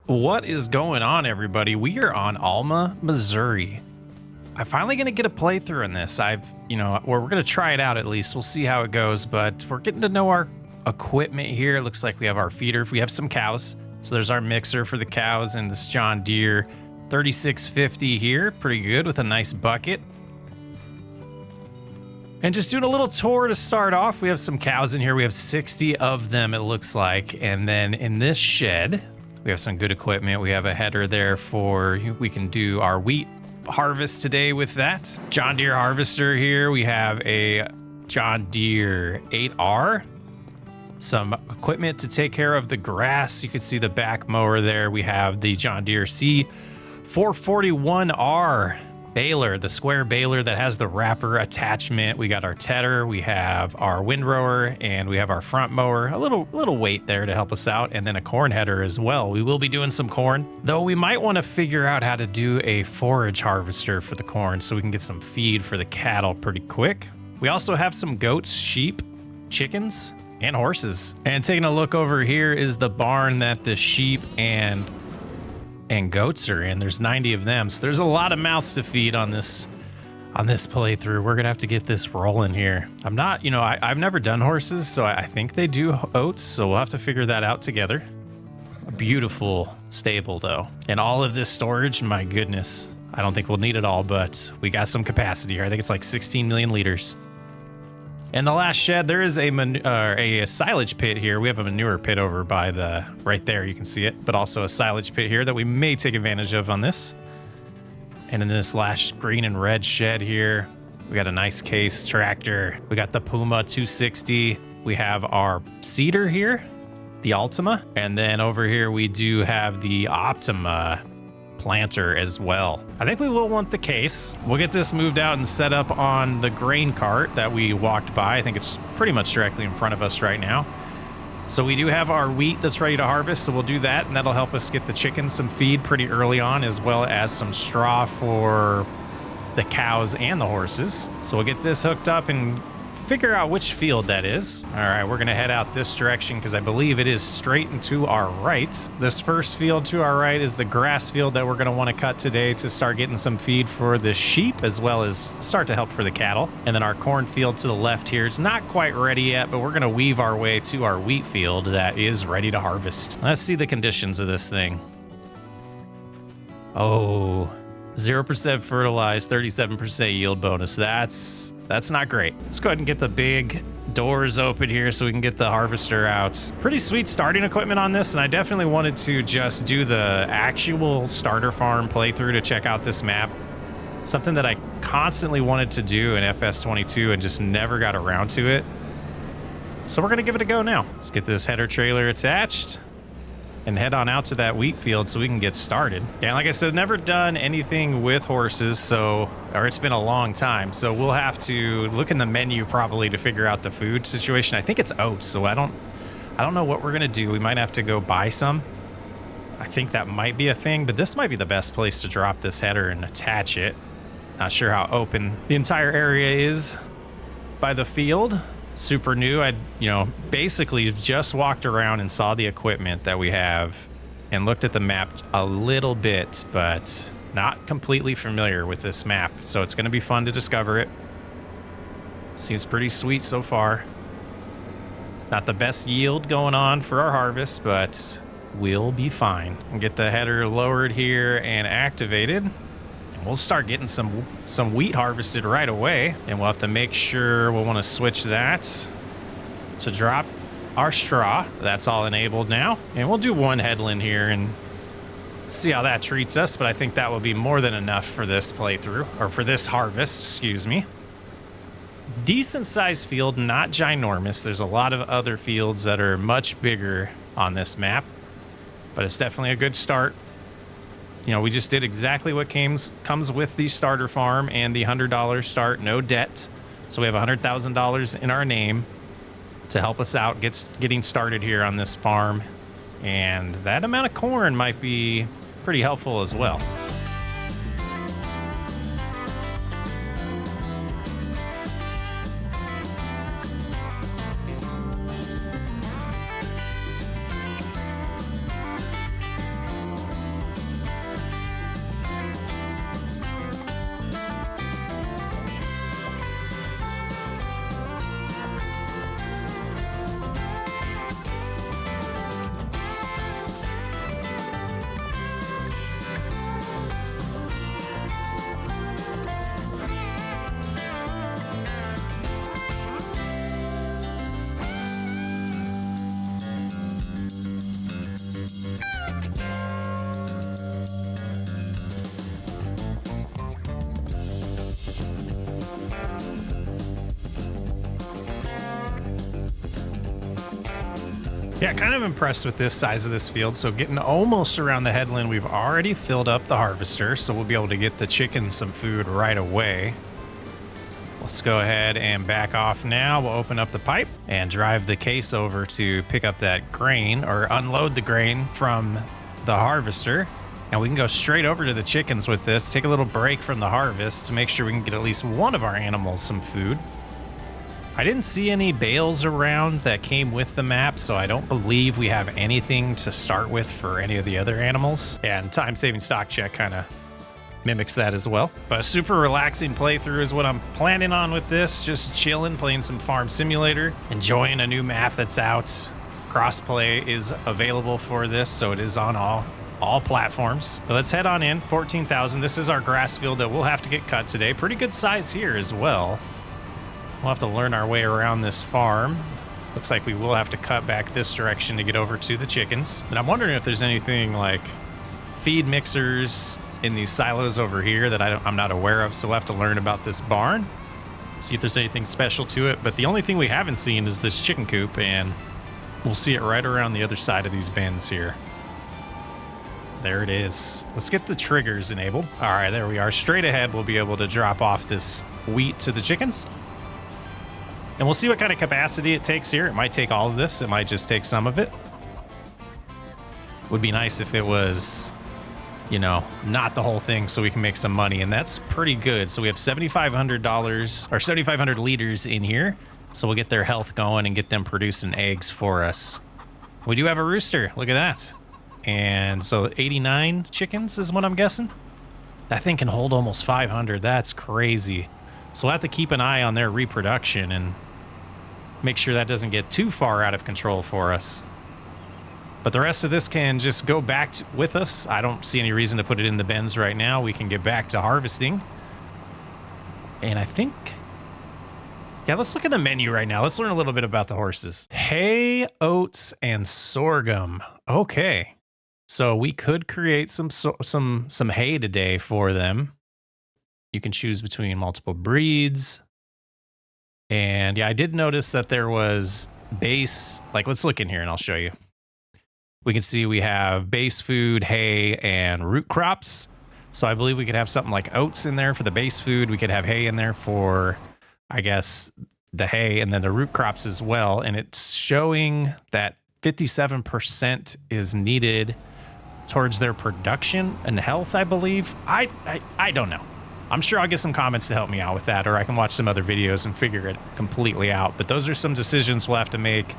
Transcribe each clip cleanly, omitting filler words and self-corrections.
What is going on, everybody? We are on Alma, Missouri. I'm finally going to get a playthrough in this. We're going to try it out at least. We'll see how it goes, but we're getting to know our equipment here. It looks like we have our feeder. We have some cows. So there's our mixer for the cows and this John Deere 3650 here. Pretty good with a nice bucket. And just doing a little tour to start off. We have some cows in here. We have 60 of them, it looks like. And then in this shed, we have some good equipment. We have a header there we can do our wheat harvest today with that. John Deere harvester here. We have a John Deere 8R. Some equipment to take care of the grass. You can see the back mower there. We have the John Deere C441R baler, the square baler that has the wrapper attachment. We got our tedder, we have our windrower, and we have our front mower. A little weight there to help us out, and then a corn header as well. We will be doing some corn, though we might want to figure out how to do a forage harvester for the corn so we can get some feed for the cattle pretty quick. We also have some goats, sheep, chickens, and horses. And taking a look over here is the barn that the sheep and goats are in. There's 90 of them, so there's a lot of mouths to feed on this playthrough. We're gonna have to get this rolling here. I've never done horses, so I think they do oats, so we'll have to figure that out together. A beautiful stable though, and all of this storage, my goodness. I don't think we'll need it all, but we got some capacity here. I think it's like 16 million liters. In the last shed, there is a silage pit here. We have a manure pit over by right there, you can see it, but also a silage pit here that we may take advantage of on this. And in this last green and red shed here, we got a nice case tractor. We got the Puma 260. We have our seeder here, the Altima. And then over here, we do have the Optima planter as well. I think we will want the case. We'll get this moved out and set up on the grain cart that we walked by. I think it's pretty much directly in front of us right now. So we do have our wheat that's ready to harvest, so we'll do that, and that'll help us get the chickens some feed pretty early on, as well as some straw for the cows and the horses. So we'll get this hooked up and figure out which field that is. All right, we're gonna head out this direction because I believe it is straight and to our right. This first field to our right is the grass field that we're gonna wanna cut today to start getting some feed for the sheep, as well as start to help for the cattle. And then our corn field to the left here is not quite ready yet, but we're gonna weave our way to our wheat field that is ready to harvest. Let's see the conditions of this thing. Oh, 0% fertilized, 37% yield bonus. That's not great. Let's go ahead and get the big doors open here so we can get the harvester out. Pretty sweet starting equipment on this, and I definitely wanted to just do the actual starter farm playthrough to check out this map. Something that I constantly wanted to do in FS22 and just never got around to it. So we're gonna give it a go now. Let's get this header trailer attached and head on out to that wheat field so we can get started. Yeah, like I said, never done anything with horses, or it's been a long time, so we'll have to look in the menu probably to figure out the food situation. I think it's oats, so I don't know what we're gonna do. We might have to go buy some. I think that might be a thing, but this might be the best place to drop this header and attach it. Not sure how open the entire area is by the field. Super new. I basically just walked around and saw the equipment that we have and looked at the map a little bit, but not completely familiar with this map. So it's going to be fun to discover it. Seems pretty sweet so far. Not the best yield going on for our harvest, but we'll be fine. We'll get the header lowered here and activated. We'll start getting some wheat harvested right away, and we'll have to make sure we'll want to switch that to drop our straw. That's all enabled now, and we'll do one headland here and see how that treats us, but I think that will be more than enough for this playthrough, or for this harvest, excuse me. Decent sized field, not ginormous. There's a lot of other fields that are much bigger on this map, but it's definitely a good start. We just did exactly what comes with the starter farm and the $100 start, no debt. So we have $100,000 in our name to help us out getting started here on this farm. And that amount of corn might be pretty helpful as well. Yeah, kind of impressed with this size of this field. So getting almost around the headland, we've already filled up the harvester, so we'll be able to get the chickens some food right away. Let's go ahead and back off now. We'll open up the pipe and drive the case over to pick up that grain or unload the grain from the harvester. And we can go straight over to the chickens with this, take a little break from the harvest to make sure we can get at least one of our animals some food. I didn't see any bales around that came with the map, so I don't believe we have anything to start with for any of the other animals. And time-saving stock check kind of mimics that as well. But a super relaxing playthrough is what I'm planning on with this. Just chilling, playing some Farm Simulator, enjoying a new map that's out. Crossplay is available for this, so it is on all platforms. But let's head on in. 14,000. This is our grass field that we'll have to get cut today. Pretty good size here as well. We'll have to learn our way around this farm. Looks like we will have to cut back this direction to get over to the chickens. And I'm wondering if there's anything like feed mixers in these silos over here that I'm not aware of, so we'll have to learn about this barn, see if there's anything special to it. But the only thing we haven't seen is this chicken coop, and we'll see it right around the other side of these bins here. There it is. Let's get the triggers enabled. All right, there we are. Straight ahead, we'll be able to drop off this wheat to the chickens. And we'll see what kind of capacity it takes here. It might take all of this. It might just take some of it. Would be nice if it was, you know, not the whole thing, so we can make some money. And that's pretty good. So we have $7,500 or 7,500 liters in here. So we'll get their health going and get them producing eggs for us. We do have a rooster. Look at that. And so 89 chickens is what I'm guessing. That thing can hold almost 500. That's crazy. So we'll have to keep an eye on their reproduction and make sure that doesn't get too far out of control for us. But the rest of this can just go back with us. I don't see any reason to put it in the bins right now. We can get back to harvesting. And I think, yeah, let's look at the menu right now. Let's learn a little bit about the horses. Hay, oats, and sorghum. Okay. So we could create some hay today for them. You can choose between multiple breeds. And yeah, I did notice that there was base, like let's look in here and I'll show you. We can see we have base food, hay, and root crops. So I believe we could have something like oats in there for the base food. We could have hay in there for, I guess, the hay, and then the root crops as well. And it's showing that 57% is needed towards their production and health, I believe. I don't know. I'm sure I'll get some comments to help me out with that, or I can watch some other videos and figure it completely out. But those are some decisions we'll have to make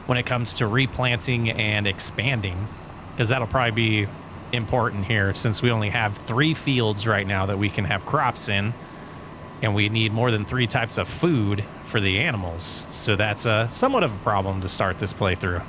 when it comes to replanting and expanding, because that'll probably be important here since we only have 3 fields right now that we can have crops in, and we need more than 3 types of food for the animals. So that's somewhat of a problem to start this playthrough.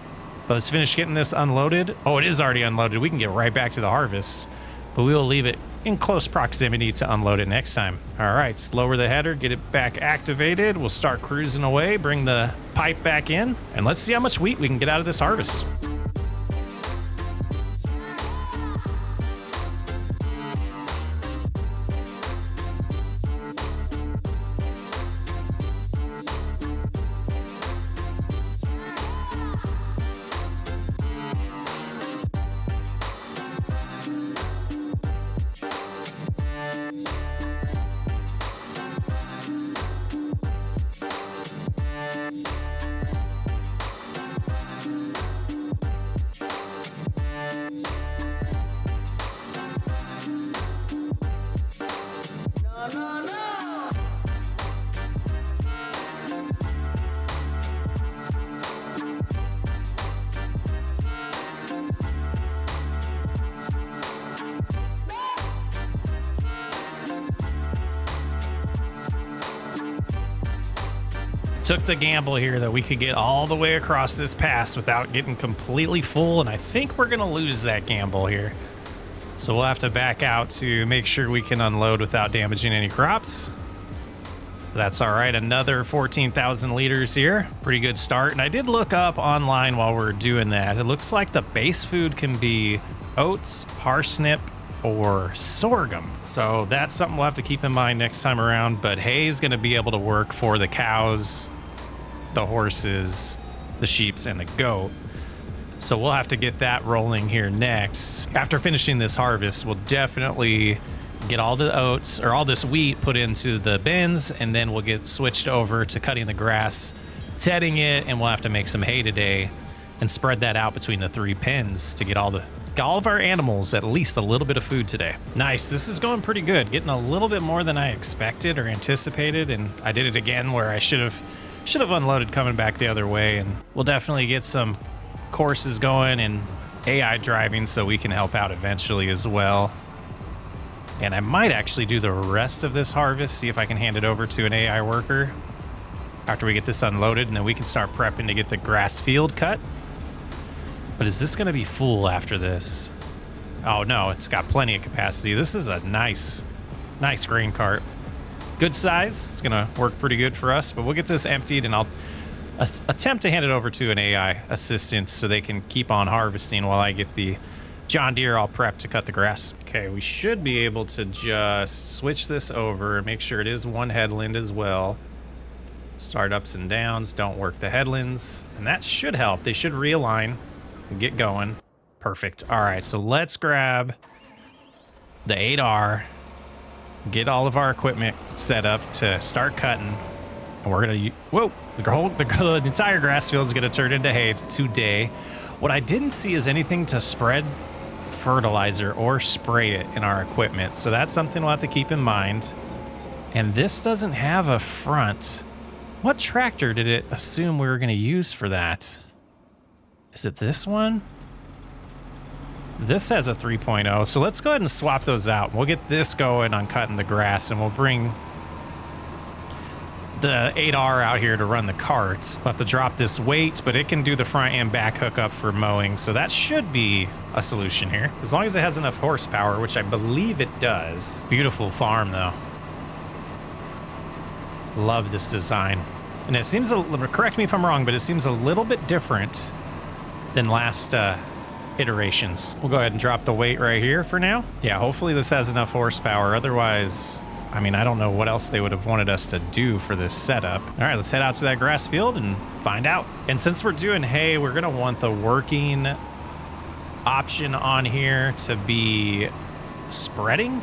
But let's finish getting this unloaded. Oh, it is already unloaded. We can get right back to the harvest, but we will leave it in close proximity to unload it next time. All right, lower the header, get it back activated. We'll start cruising away, bring the pipe back in, and let's see how much wheat we can get out of this harvest. Took the gamble here that we could get all the way across this pass without getting completely full, and I think we're gonna lose that gamble here. So we'll have to back out to make sure we can unload without damaging any crops. That's all right, another 14,000 liters here. Pretty good start, and I did look up online while we're doing that. It looks like the base food can be oats, parsnip, or sorghum. So that's something we'll have to keep in mind next time around, but hay is gonna be able to work for the cows, the horses, the sheeps, and the goat. So we'll have to get that rolling here next. After finishing this harvest, we'll definitely get all the oats or all this wheat put into the bins, and then we'll get switched over to cutting the grass, tedding it, and we'll have to make some hay today and spread that out between the 3 pens to get all of our animals at least a little bit of food today. Nice, this is going pretty good. Getting a little bit more than I expected or anticipated, and I did it again where I should have unloaded coming back the other way, and we'll definitely get some courses going and AI driving so we can help out eventually as well. And I might actually do the rest of this harvest, see if I can hand it over to an AI worker after we get this unloaded, and then we can start prepping to get the grass field cut. But is this going to be full after this? Oh no, it's got plenty of capacity. This is a nice grain cart. Good size. It's going to work pretty good for us, but we'll get this emptied and I'll attempt to hand it over to an AI assistant so they can keep on harvesting while I get the John Deere all prepped to cut the grass. Okay, we should be able to just switch this over and make sure it is one headland as well. Start ups and downs, don't work the headlands, and that should help. They should realign and get going. Perfect. All right, so let's grab the 8R, get all of our equipment set up to start cutting, and we're gonna, whoa, the entire grass field is gonna turn into hay today. What I didn't see is anything to spread fertilizer or spray it in our equipment, so that's something we'll have to keep in mind. And this doesn't have a front. What tractor did it assume we were going to use for that? Is it this one? This has a 3.0, so let's go ahead and swap those out. We'll get this going on cutting the grass, and we'll bring the 8R out here to run the cart. We'll have to drop this weight, but it can do the front and back hookup for mowing, so that should be a solution here. As long as it has enough horsepower, which I believe it does. Beautiful farm, though. Love this design. And it seems, correct me if I'm wrong, but it seems a little bit different than last iterations. We'll go ahead and drop the weight right here for now. Yeah, hopefully this has enough horsepower. Otherwise, I mean, I don't know what else they would have wanted us to do for this setup. All right, let's head out to that grass field and find out. And since we're doing hay, we're gonna want the working option on here to be spreading.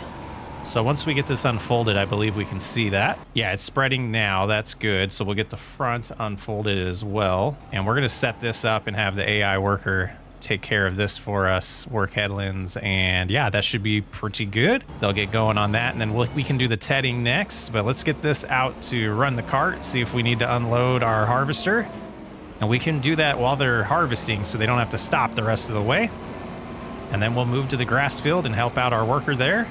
So once we get this unfolded, I believe we can see that. Yeah, it's spreading now. That's good. So we'll get the front unfolded as well. And we're gonna set this up and have the AI worker take care of this for us, work headlands, and yeah, that should be pretty good. They'll get going on that, and then we can do the tedding next. But let's get this out to run the cart, see if we need to unload our harvester, and we can do that while they're harvesting so they don't have to stop the rest of the way. And then we'll move to the grass field and help out our worker there.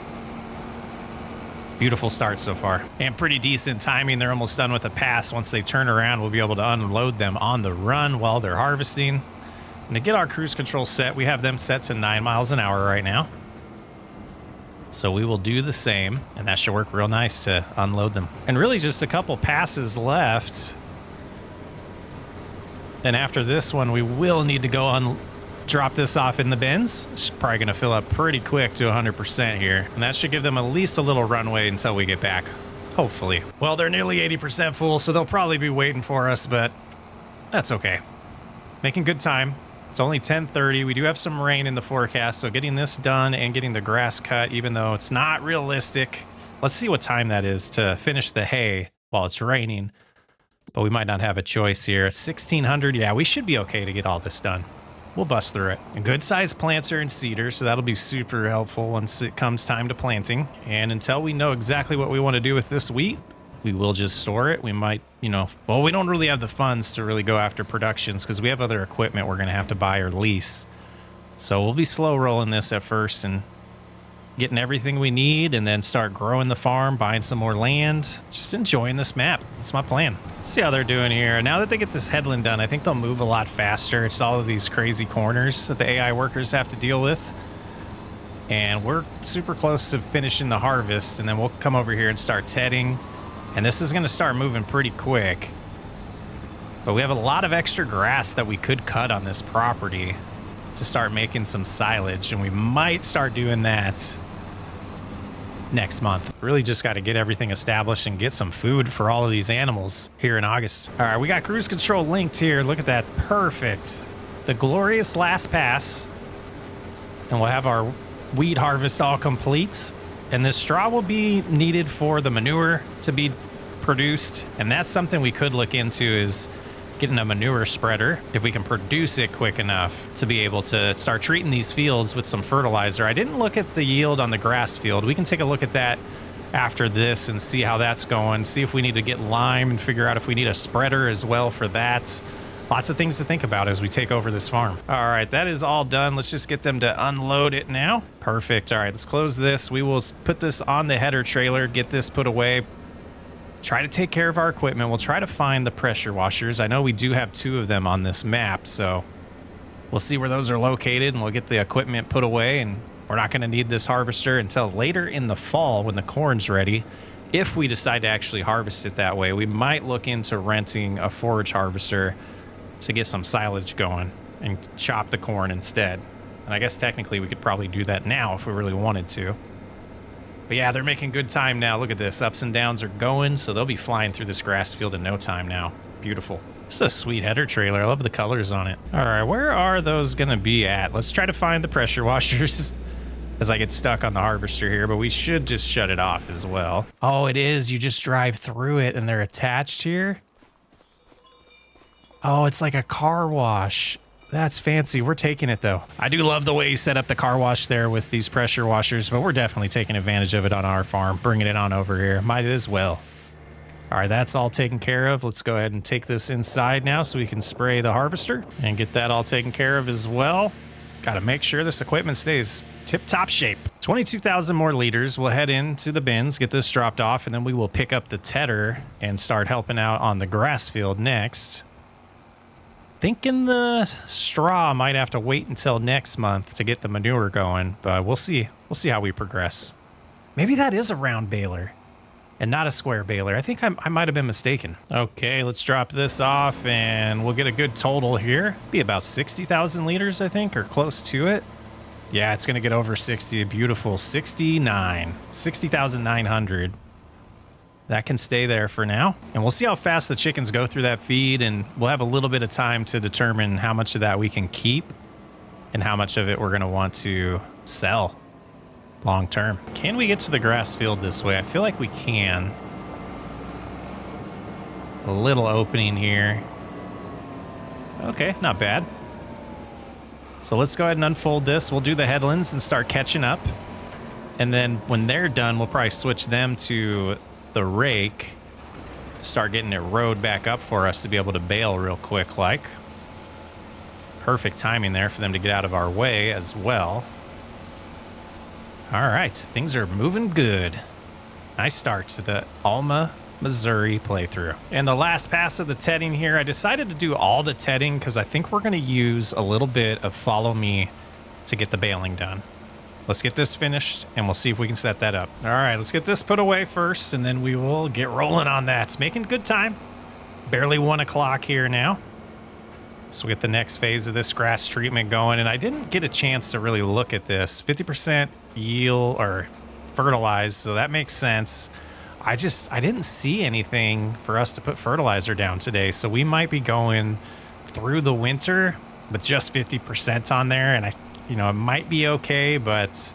Beautiful start so far, and pretty decent timing. They're almost done with the pass. Once they turn around, we'll be able to unload them on the run while they're harvesting. And to get our cruise control set, we have them set to 9 miles an hour right now. So we will do the same, and that should work real nice to unload them. And really just a couple passes left. And after this one, we will need to go drop this off in the bins. It's probably gonna fill up pretty quick to 100% here. And that should give them at least a little runway until we get back, hopefully. Well, they're nearly 80% full, so they'll probably be waiting for us, but that's okay. Making good time. It's only 10:30. We do have some rain in the forecast, so getting this done and getting the grass cut, even though it's not realistic. Let's see what time that is to finish the hay while it's raining. But we might not have a choice here. 1600, yeah, we should be okay to get all this done. We'll bust through it. A good sized planter and seeder, so that'll be super helpful once it comes time to planting. And until we know exactly what we want to do with this wheat, we will just store it. We might, well, we don't really have the funds to really go after productions because we have other equipment we're going to have to buy or lease. So we'll be slow rolling this at first and getting everything we need, and then start growing the farm, buying some more land, just enjoying this map. That's my plan. Let's see how they're doing here. Now that they get this headland done, I think they'll move a lot faster. It's all of these crazy corners that the AI workers have to deal with. And we're super close to finishing the harvest, and then we'll come over here and start tedding. And this is going to start moving pretty quick. But we have a lot of extra grass that we could cut on this property to start making some silage, and we might start doing that next month. Really just got to get everything established and get some food for all of these animals here in August. All right, we got cruise control linked here. Look at that. Perfect. the glorious last pass, and we'll have our wheat harvest all complete. And this straw will be needed for the manure to be produced. And that's something we could look into, is getting a manure spreader if we can produce it quick enough to be able to start treating these fields with some fertilizer. I didn't look at the yield on the grass field. We can take a look at that after this and see how that's going, see if we need to get lime and figure out if we need a spreader as well for that. Lots of things to think about as we take over this farm. All right, that is all done. Let's just get them to unload it now. Perfect. All right, let's close this. We will put this on the header trailer, get this put away, try to take care of our equipment. We'll try to find the pressure washers. I know we do have 2 of them on this map, so we'll see where those are located, and we'll get the equipment put away. And we're not going to need this harvester until later in the fall when the corn's ready. If we decide to actually harvest it that way, we might look into renting a forage harvester to get some silage going and chop the corn instead. And I guess technically we could probably do that now if we really wanted to. But yeah, they're making good time now. Look at this. Ups and downs are going, so they'll be flying through this grass field in no time now. Beautiful. This is a sweet header trailer. I love the colors on it. All right, where are those going to be at? Let's try to find the pressure washers as I get stuck on the harvester here, but we should just shut it off as well. Oh, it is. You just drive through it and they're attached here. Oh, it's like a car wash. That's fancy. We're taking it, though. I do love the way you set up the car wash there with these pressure washers, but we're definitely taking advantage of it on our farm, bringing it on over here. Might as well. All right, that's all taken care of. Let's go ahead and take this inside now so we can spray the harvester and get that all taken care of as well. Got to make sure this equipment stays tip-top shape. 22,000 more liters. We'll head into the bins, get this dropped off, and then we will pick up the tedder and start helping out on the grass field next. Thinking the straw might have to wait until next month to get the manure going, but we'll see. We'll see how we progress. Maybe that is a round baler and not a square baler. I think I might have been mistaken. Okay, let's drop this off and we'll get a good total here. Be about 60,000 liters, I think, or close to it. Yeah, it's gonna get over 60, a beautiful 69, 60,900. That can stay there for now. And we'll see how fast the chickens go through that feed, and we'll have a little bit of time to determine how much of that we can keep and how much of it we're gonna want to sell long term. Can we get to the grass field this way? I feel like we can. A little opening here. Okay, not bad. So let's go ahead and unfold this. We'll do the headlands and start catching up. And then when they're done, we'll probably switch them to the rake, start getting it rowed back up for us to be able to bale real quick like. Perfect timing there for them to get out of our way as well. All right, things are moving good. Nice start to the Alma, Missouri playthrough. And the last pass of the tedding here, I decided to do all the tedding because I think we're gonna use a little bit of follow me to get the baling done. Let's get this finished and we'll see if we can set that up. All right, let's get this put away first and then we will get rolling on that. It's making good time. Barely 1 o'clock here now. So we get the next phase of this grass treatment going, and I didn't get a chance to really look at this. 50% yield or fertilized, so that makes sense. I didn't see anything for us to put fertilizer down today, so we might be going through the winter with just 50% on there, and it might be okay, but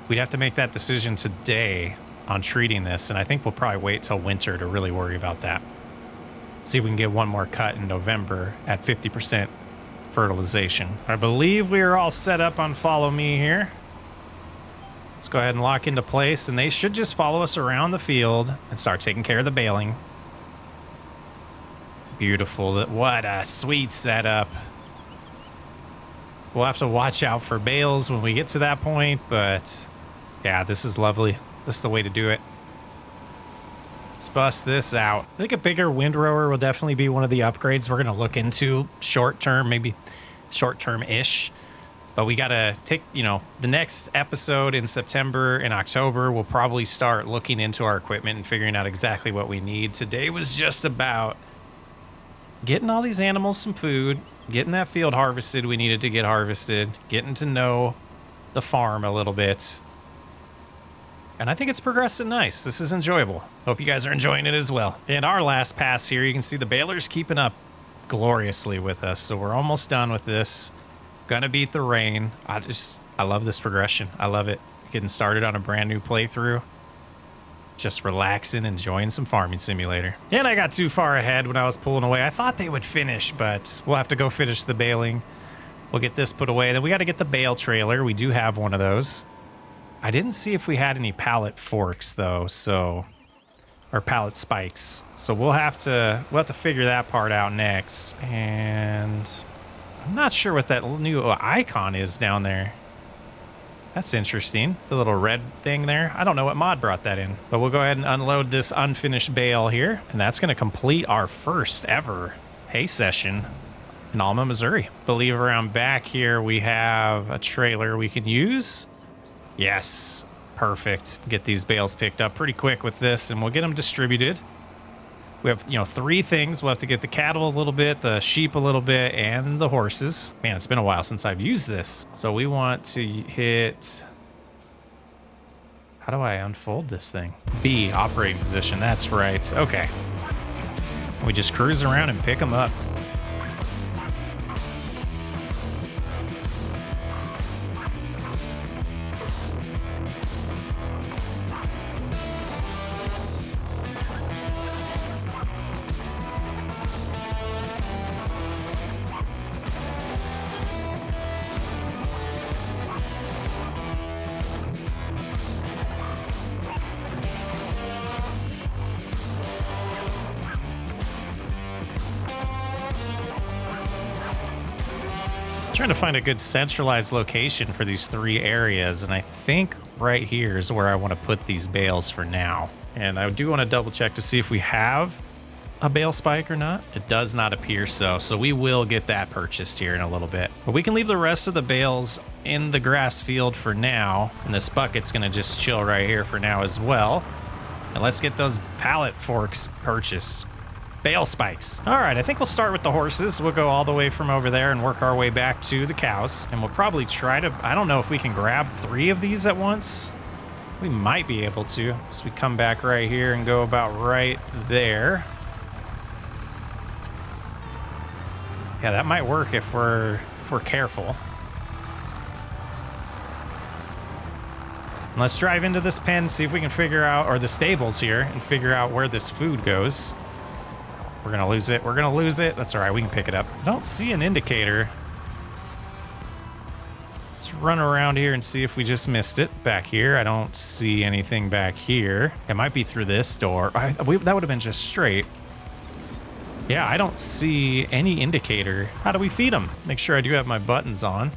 we'd have to make that decision today on treating this, and I think we'll probably wait till winter to really worry about that. See if we can get one more cut in November at 50% fertilization. I believe we are all set up on follow me here. Let's go ahead and lock into place, and they should just follow us around the field and start taking care of the baling. Beautiful. What a sweet setup. We'll have to watch out for bales when we get to that point, but yeah, this is lovely. This is the way to do it. Let's bust this out. I think a bigger windrower will definitely be one of the upgrades we're going to look into short term, maybe short term-ish. But we got to take, the next episode in September and October, we'll probably start looking into our equipment and figuring out exactly what we need. Today was just about getting all these animals some food, getting that field harvested we needed to get harvested, getting to know the farm a little bit. And I think it's progressing nice. This is enjoyable. Hope you guys are enjoying it as well. And our last pass here, you can see the balers keeping up gloriously with us. So we're almost done with this. Gonna beat the rain. I love this progression. I love it. Getting started on a brand new playthrough. Just relaxing, enjoying some Farming Simulator. And I got too far ahead when I was pulling away. I thought they would finish, but we'll have to go finish the baling. We'll get this put away. Then we got to get the bale trailer. We do have one of those. I didn't see if we had any pallet forks though, or pallet spikes. So we'll have to figure that part out next. And I'm not sure what that new icon is down there. That's interesting. The little red thing there. I don't know what mod brought that in, but we'll go ahead and unload this unfinished bale here. And that's going to complete our first ever hay session in Alma, Missouri. Believe around back here we have a trailer we can use. Yes, perfect. Get these bales picked up pretty quick with this and we'll get them distributed. We have, 3 things. We'll have to get the cattle a little bit, the sheep a little bit, and the horses. Man, it's been a while since I've used this. So we want to hit... How do I unfold this thing? B, operating position. That's right. Okay. We just cruise around and pick them up. Trying to find a good centralized location for these 3 areas, and I think right here is where I want to put these bales for now. And I do want to double check to see if we have a bale spike or not. It does not appear so we will get that purchased here in a little bit. But we can leave the rest of the bales in the grass field for now, and this bucket's going to just chill right here for now as well. And let's get those pallet forks purchased. Bale spikes. All right, I think we'll start with the horses. We'll go all the way from over there and work our way back to the cows. And we'll probably try to, I don't know if we can grab 3 of these at once. We might be able to. So we come back right here and go about right there. Yeah, that might work if we're careful. And let's drive into this pen, see if we can figure out, or the stables here, and figure out where this food goes. We're gonna lose it. We're gonna lose it. That's all right. We can pick it up. I don't see an indicator. Let's run around here and see if we just missed it. Back here, I don't see anything back here. It might be through this door. That would have been just straight. Yeah, I don't see any indicator. How do we feed them? Make sure I do have my buttons on.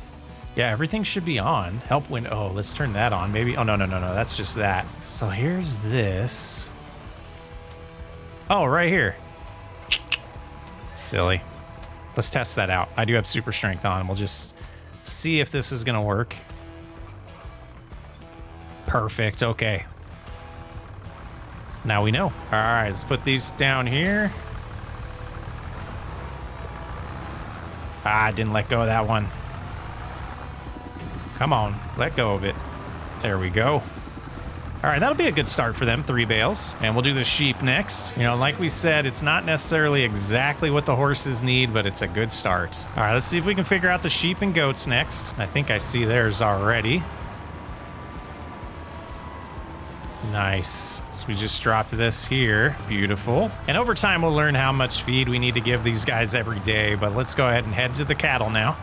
Yeah, everything should be on. Help when... Oh, let's turn that on. Maybe... Oh, no. That's just that. So here's this. Oh, right here. Silly. Let's test that out. I do have super strength on. We'll just see if this is gonna work. Perfect. Okay. Now we know. All right, let's put these down here. I didn't let go of that one. Come on, let go of it. There we go. All right, that'll be a good start for them, 3 bales. And we'll do the sheep next. Like we said, it's not necessarily exactly what the horses need, but it's a good start. All right, let's see if we can figure out the sheep and goats next. I think I see theirs already. Nice. So we just dropped this here. Beautiful. And over time, we'll learn how much feed we need to give these guys every day, but let's go ahead and head to the cattle now.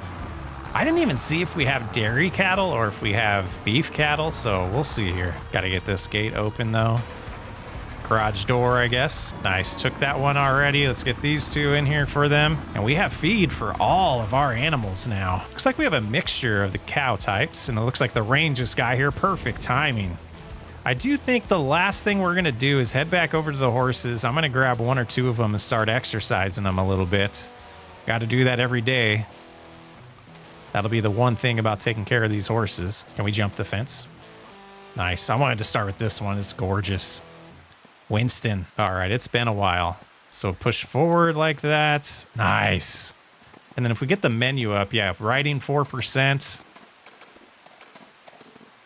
I didn't even see if we have dairy cattle or if we have beef cattle, so we'll see here. Got to get this gate open, though. Garage door, I guess. Nice. Took that one already. Let's get these 2 in here for them. And we have feed for all of our animals now. Looks like we have a mixture of the cow types, and it looks like the rain just got here. Perfect timing. I do think the last thing we're going to do is head back over to the horses. I'm going to grab 1 or 2 of them and start exercising them a little bit. Got to do that every day. That'll be the one thing about taking care of these horses. Can we jump the fence? Nice. I wanted to start with this one. It's gorgeous. Winston. All right, it's been a while. So push forward like that. Nice. And then if we get the menu up, yeah, writing 4%.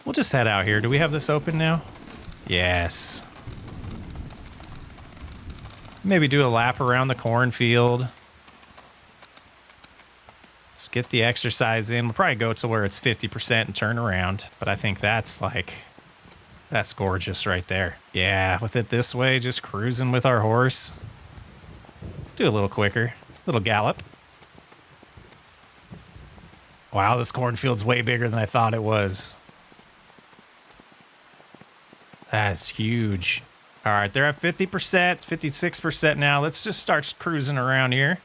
We'll just head out here. Do we have this open now? Yes. Maybe do a lap around the cornfield. get the exercise in. We'll probably go to where it's 50% and turn around. But I think that's gorgeous right there. Yeah, with it this way, just cruising with our horse. Do a little quicker, little gallop. Wow, this cornfield's way bigger than I thought it was. That's huge. All right, they're at 50%, 56% now. Let's just start cruising around here.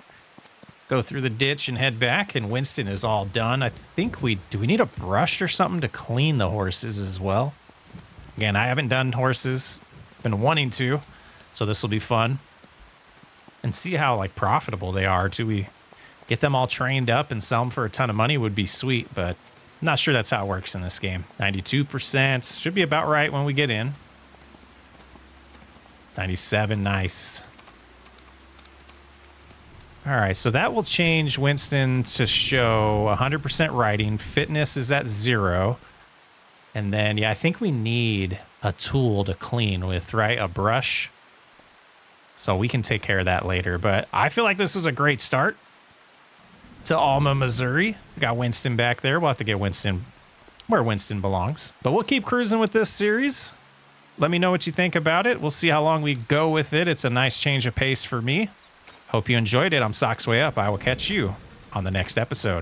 Go through the ditch and head back, and Winston is all done. I think do we need a brush or something to clean the horses as well? Again, I haven't done horses, been wanting to, so this will be fun. And see how like profitable they are too. We get them all trained up and sell them for a ton of money would be sweet, but I'm not sure that's how it works in this game. 92%, should be about right when we get in. 97, nice. All right, so that will change Winston to show 100% riding. Fitness is at 0. And then, yeah, I think we need a tool to clean with, right? A brush. So we can take care of that later. But I feel like this was a great start to Alma, Missouri. Got Winston back there. We'll have to get Winston where Winston belongs. But we'll keep cruising with this series. Let me know what you think about it. We'll see how long we go with it. It's a nice change of pace for me. Hope you enjoyed it. I'm Socks Way Up. I will catch you on the next episode.